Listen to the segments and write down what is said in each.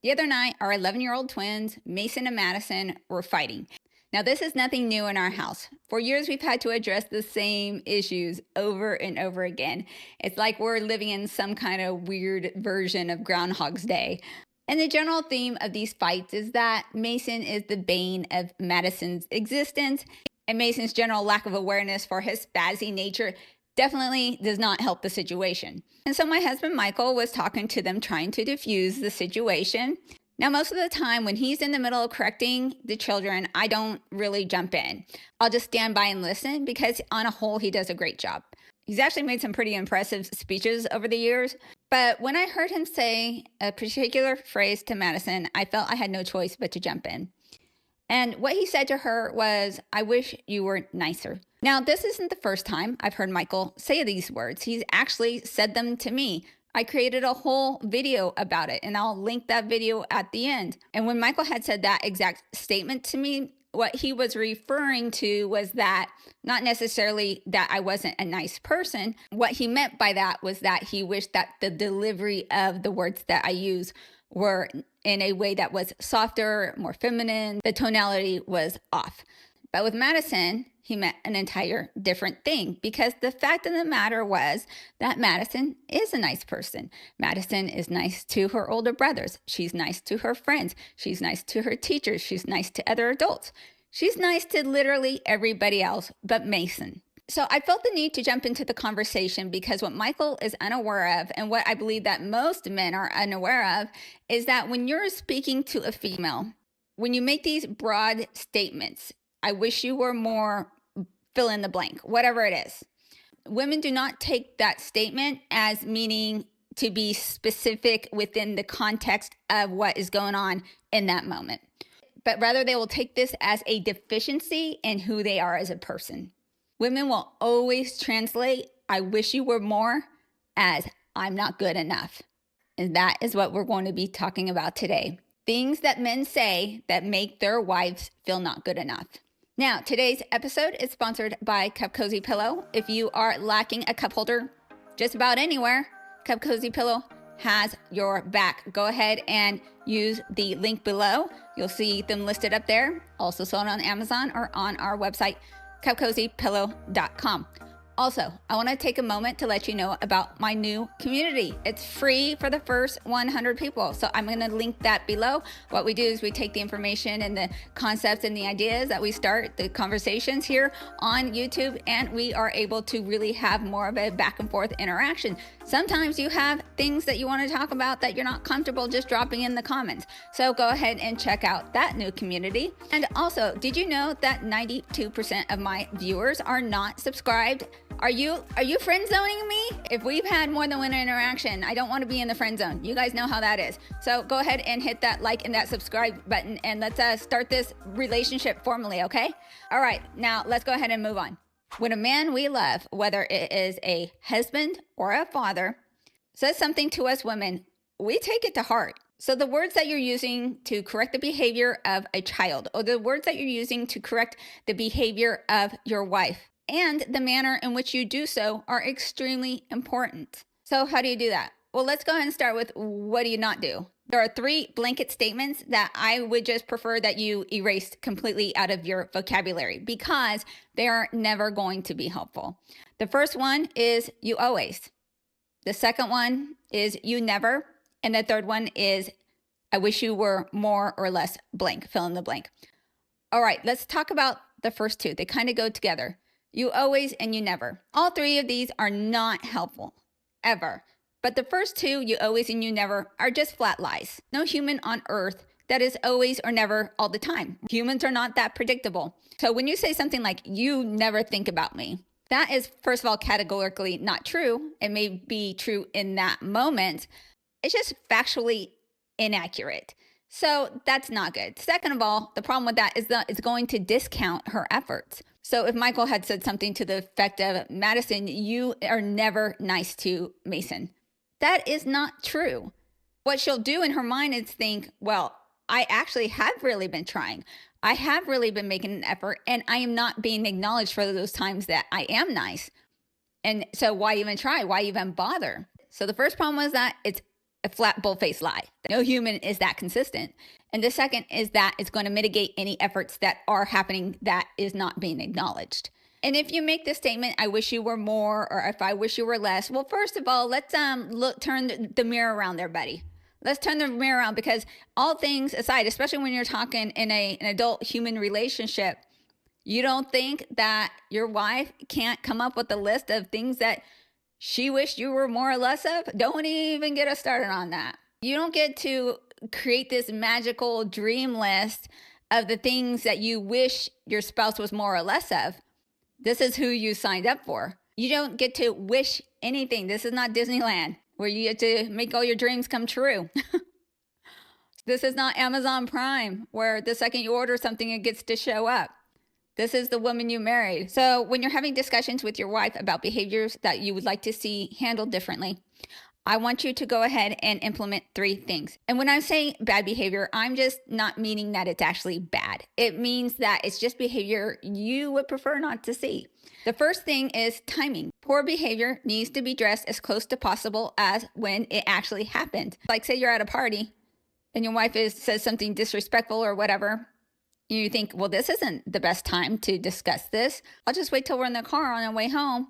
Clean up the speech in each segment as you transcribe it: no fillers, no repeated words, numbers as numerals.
The other night, our 11-year-old twins, Mason and Madison, were fighting. Now, this is nothing new in our house. For years, we've had to address the same issues over and over again. It's like we're living in some kind of weird version of Groundhog's Day. And the general theme of these fights is that Mason is the bane of Madison's existence, and Mason's general lack of awareness for his spazzy nature definitely does not help the situation. And so my husband Michael was talking to them, trying to diffuse the situation. Now, most of the time when he's in the middle of correcting the children, I don't really jump in. I'll just stand by and listen because on a whole, he does a great job. He's actually made some pretty impressive speeches over the years. But when I heard him say a particular phrase to Madison, I felt I had no choice but to jump in. And what he said to her was, "I wish you were nicer." Now, this isn't the first time I've heard Michael say these words. He's actually said them to me. I created a whole video about it, and I'll link that video at the end. And when Michael had said that exact statement to me, what he was referring to was that not necessarily that I wasn't a nice person. What he meant by that was that he wished that the delivery of the words that I use were in a way that was softer, more feminine. The tonality was off. But with Madison, he meant an entire different thing, because the fact of the matter was that Madison is a nice person. Madison is nice to her older brothers. She's nice to her friends. She's nice to her teachers. She's nice to other adults. She's nice to literally everybody else but Mason. So I felt the need to jump into the conversation because what Michael is unaware of, and what I believe that most men are unaware of, is that when you're speaking to a female, when you make these broad statements, "I wish you were more," fill in the blank, whatever it is. Women do not take that statement as meaning to be specific within the context of what is going on in that moment, but rather they will take this as a deficiency in who they are as a person. Women will always translate "I wish you were more" as "I'm not good enough." And that is what we're going to be talking about today. Things that men say that make their wives feel not good enough. Now, today's episode is sponsored by Cup Cozy Pillow. If you are lacking a cup holder just about anywhere, Cup Cozy Pillow has your back. Go ahead and use the link below. You'll see them listed up there. Also sold on Amazon or on our website, cupcozypillow.com. Also, I want to take a moment to let you know about my new community. It's free for the first 100 people. So I'm going to link that below. What we do is we take the information and the concepts and the ideas that we start the conversations here on YouTube, and we are able to really have more of a back and forth interaction. Sometimes you have things that you want to talk about that you're not comfortable just dropping in the comments. So go ahead and check out that new community. And also, did you know that 92% of my viewers are not subscribed? Are you friend zoning me? If we've had more than one interaction, I don't want to be in the friend zone. You guys know how that is. So go ahead and hit that like and that subscribe button, and let's start this relationship formally, okay? All right, now let's go ahead and move on. When a man we love, whether it is a husband or a father, says something to us women, we take it to heart. So the words that you're using to correct the behavior of a child, or the words that you're using to correct the behavior of your wife, and the manner in which you do so are extremely important. So how do you do that? Well, let's go ahead and start with, what do you not do? There are 3 blanket statements that I would just prefer that you erased completely out of your vocabulary, because they are never going to be helpful. The first one is "you always." The second one is "you never." And the third one is "I wish you were more or less blank," fill in the blank. All right, let's talk about the first 2. They kind of go together. You always and you never. All 3 of these are not helpful, ever. But the first 2, you always and you never, are just flat lies. No human on earth that is always or never all the time. Humans are not that predictable. So when you say something like "you never think about me," that is, first of all, categorically not true. It may be true in that moment. It's just factually inaccurate. So that's not good. Second of all, the problem with that is that it's going to discount her efforts. So if Michael had said something to the effect of, "Madison, you are never nice to Mason," that is not true. What she'll do in her mind is think, well, I actually have really been trying. I have really been making an effort, and I am not being acknowledged for those times that I am nice. And so why even try? Why even bother? So the first problem was that it's a flat, bull-faced lie. No human is that consistent. And the second is that it's going to mitigate any efforts that are happening that is not being acknowledged. And if you make the statement, I wish you were more, or if I wish you were less, well, first of all, let's turn the mirror around there, buddy. Let's turn the mirror around, because all things aside, especially when you're talking in an adult human relationship, you don't think that your wife can't come up with a list of things that she wished you were more or less of? Don't even get us started on that. You don't get to create this magical dream list of the things that you wish your spouse was more or less of. This is who you signed up for. You don't get to wish anything. This is not Disneyland where you get to make all your dreams come true. This is not Amazon Prime where the second you order something, it gets to show up. This is the woman you married. So when you're having discussions with your wife about behaviors that you would like to see handled differently, I want you to go ahead and implement 3 things. And when I'm saying bad behavior, I'm just not meaning that it's actually bad. It means that it's just behavior you would prefer not to see. The first thing is timing. Poor behavior needs to be addressed as close to possible as when it actually happened. Like, say you're at a party and your wife says something disrespectful or whatever. You think, well, this isn't the best time to discuss this. I'll just wait till we're in the car on our way home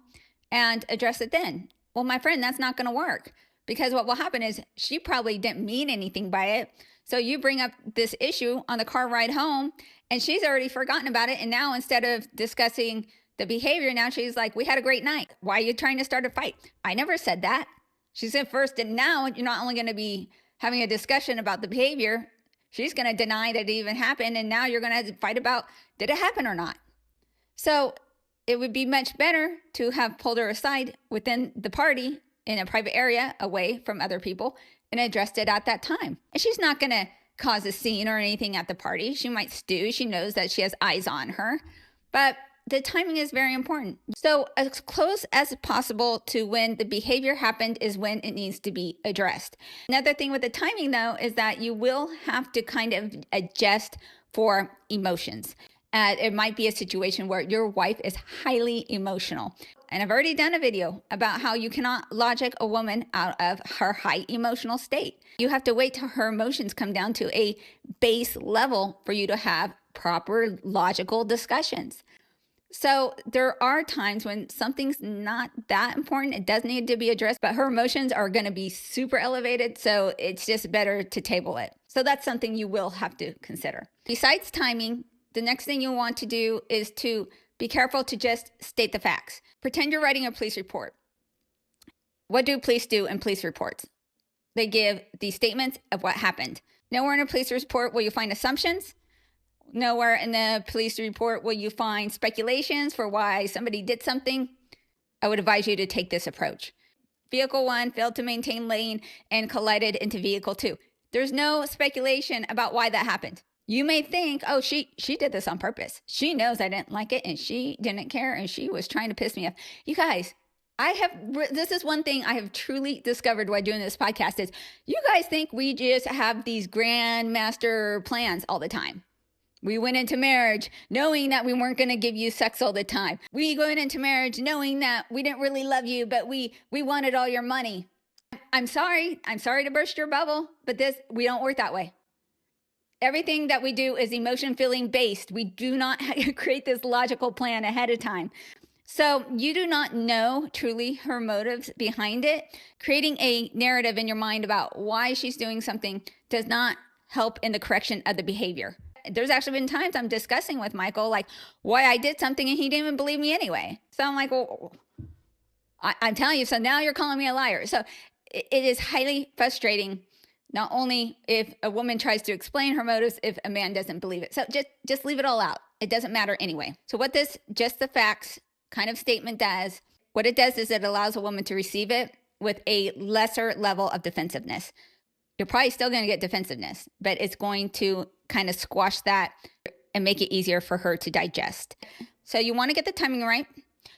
and address it then. Well, my friend, that's not going to work, because what will happen is she probably didn't mean anything by it. So you bring up this issue on the car ride home and she's already forgotten about it. And now instead of discussing the behavior, now she's like, we had a great night. Why are you trying to start a fight? I never said that. She said first, and now you're not only going to be having a discussion about the behavior, she's going to deny that it even happened. And now you're going to fight about, did it happen or not? So it would be much better to have pulled her aside within the party in a private area away from other people and addressed it at that time. And she's not going to cause a scene or anything at the party. She might stew. She knows that she has eyes on her, but the timing is very important. So as close as possible to when the behavior happened is when it needs to be addressed. Another thing with the timing, though, is that you will have to kind of adjust for emotions. It might be a situation where your wife is highly emotional. And I've already done a video about how you cannot logic a woman out of her high emotional state. You have to wait till her emotions come down to a base level for you to have proper logical discussions. So there are times when something's not that important. It does need to be addressed, but her emotions are going to be super elevated. So it's just better to table it. So that's something you will have to consider. Besides timing, the next thing you want to do is to be careful to just state the facts. Pretend you're writing a police report. What do police do in police reports? They give the statements of what happened. Nowhere in a police report will you find assumptions. Nowhere in the police report will you find speculations for why somebody did something. I would advise you to take this approach. Vehicle 1 failed to maintain lane and collided into vehicle 2. There's no speculation about why that happened. You may think, oh, she did this on purpose. She knows I didn't like it and she didn't care and she was trying to piss me off. You guys, this is one thing I have truly discovered while doing this podcast is you guys think we just have these grand master plans all the time. We went into marriage knowing that we weren't going to give you sex all the time. We went into marriage knowing that we didn't really love you, but we wanted all your money. I'm sorry to burst your bubble, but we don't work that way. Everything that we do is emotion feeling based. We do not create this logical plan ahead of time. So you do not know truly her motives behind it. Creating a narrative in your mind about why she's doing something does not help in the correction of the behavior. There's actually been times I'm discussing with Michael, like why I did something and he didn't even believe me anyway. So I'm like, well, I'm telling you, so now you're calling me a liar. So it is highly frustrating. Not only if a woman tries to explain her motives, if a man doesn't believe it. So just leave it all out. It doesn't matter anyway. So what this just the facts kind of statement does, what it does is it allows a woman to receive it with a lesser level of defensiveness. You're probably still going to get defensiveness, but it's going to kind of squash that and make it easier for her to digest. So you want to get the timing right.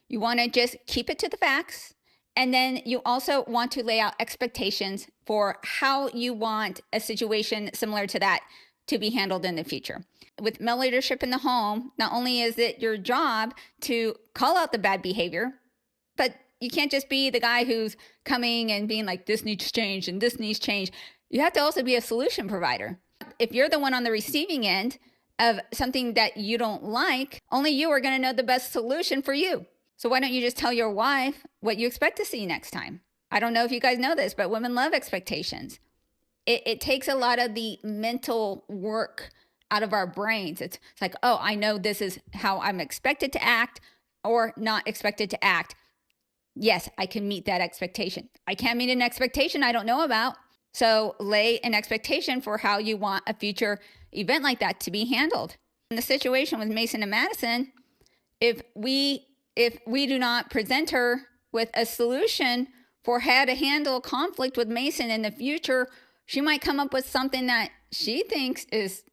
You want to just keep it to the facts. And then you also want to lay out expectations for how you want a situation similar to that to be handled in the future. With male leadership in the home, not only is it your job to call out the bad behavior, but You can't just be the guy who's coming and being like, this needs change and this needs change. You have to also be a solution provider. If you're the one on the receiving end of something that you don't like, only you are going to know the best solution for you. So why don't you just tell your wife what you expect to see next time? I don't know if you guys know this, but women love expectations. It takes a lot of the mental work out of our brains. It's like, oh, I know this is how I'm expected to act or not expected to act. Yes, I can meet that expectation. I can't meet an expectation I don't know about. So lay an expectation for how you want a future event like that to be handled. In the situation with Mason and Madison, if we do not present her with a solution for how to handle conflict with Mason in the future, she might come up with something that she thinks is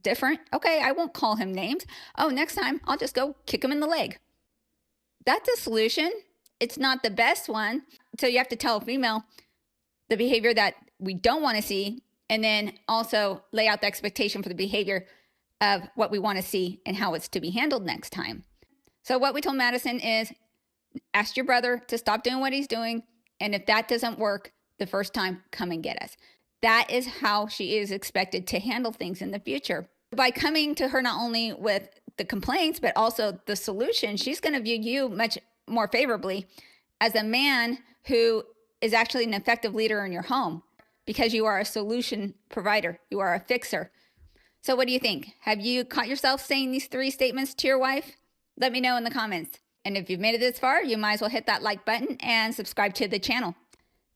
different. Okay, I won't call him names. Oh, next time I'll just go kick him in the leg. That's a solution. It's not the best one. So you have to tell a female the behavior that we don't want to see, and then also lay out the expectation for the behavior of what we want to see and how it's to be handled next time. So what we told Madison is, ask your brother to stop doing what he's doing. And if that doesn't work the first time, come and get us. That is how she is expected to handle things in the future. By coming to her not only with the complaints, but also the solution, she's going to view you much more favorably as a man who is actually an effective leader in your home, because you are a solution provider. You are a fixer. So what do you think? Have you caught yourself saying these 3 statements to your wife? Let me know in the comments. And if you've made it this far, you might as well hit that like button and subscribe to the channel.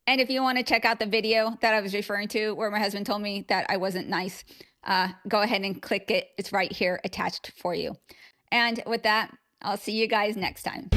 And if you want to check out the video that I was referring to where my husband told me that I wasn't nice, go ahead and click it. It's right here attached for you. And with that, I'll see you guys next time.